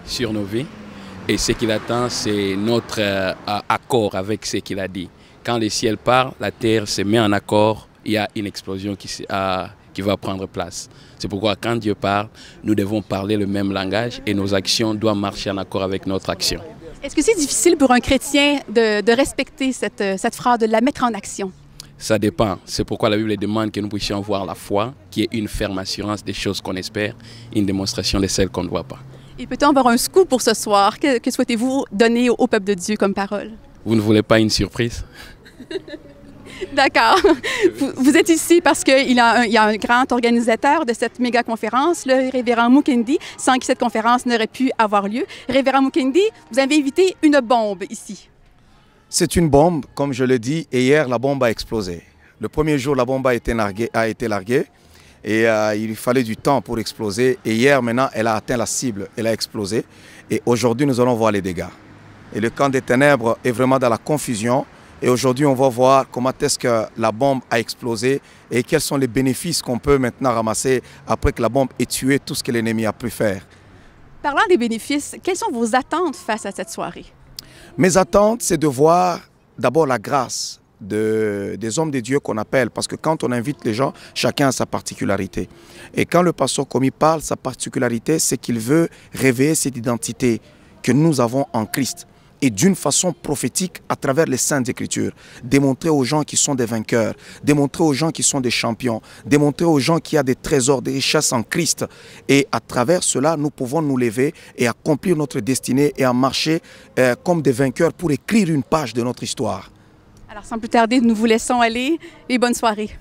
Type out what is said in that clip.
sur nos vies. Et ce qu'il attend, c'est notre accord avec ce qu'il a dit. Quand le ciel part, la terre se met en accord, il y a une explosion qui va prendre place. C'est pourquoi quand Dieu parle, nous devons parler le même langage et nos actions doivent marcher en accord avec notre action. Est-ce que c'est difficile pour un chrétien de respecter cette phrase, de la mettre en action? Ça dépend. C'est pourquoi la Bible demande que nous puissions voir la foi, qui est une ferme assurance des choses qu'on espère, une démonstration de celles qu'on ne voit pas. Et peut-on avoir un scoop pour ce soir? Que souhaitez-vous donner au peuple de Dieu comme parole? Vous ne voulez pas une surprise? D'accord. Vous êtes ici parce qu'il y a un grand organisateur de cette méga conférence, le révérend Mukendi, sans que cette conférence n'aurait pu avoir lieu. Révérend Mukendi, vous avez invité une bombe ici. C'est une bombe, comme je le dis, et hier la bombe a explosé. Le premier jour, la bombe a été larguée et il fallait du temps pour exploser. Et hier, maintenant, elle a atteint la cible, elle a explosé. Et aujourd'hui, nous allons voir les dégâts. Et le camp des ténèbres est vraiment dans la confusion. Et aujourd'hui, on va voir comment est-ce que la bombe a explosé et quels sont les bénéfices qu'on peut maintenant ramasser après que la bombe ait tué tout ce que l'ennemi a pu faire. Parlant des bénéfices, quelles sont vos attentes face à cette soirée? Mes attentes, c'est de voir d'abord la grâce des hommes de Dieu qu'on appelle. Parce que quand on invite les gens, chacun a sa particularité. Et quand le pasteur Komi parle, sa particularité, c'est qu'il veut réveiller cette identité que nous avons en Christ. Et d'une façon prophétique à travers les Saintes Écritures. Démontrer aux gens qui sont des vainqueurs, démontrer aux gens qui sont des champions, démontrer aux gens qu'il y a des trésors, des richesses en Christ. Et à travers cela, nous pouvons nous lever et accomplir notre destinée et en marcher comme des vainqueurs pour écrire une page de notre histoire. Alors sans plus tarder, nous vous laissons aller et bonne soirée.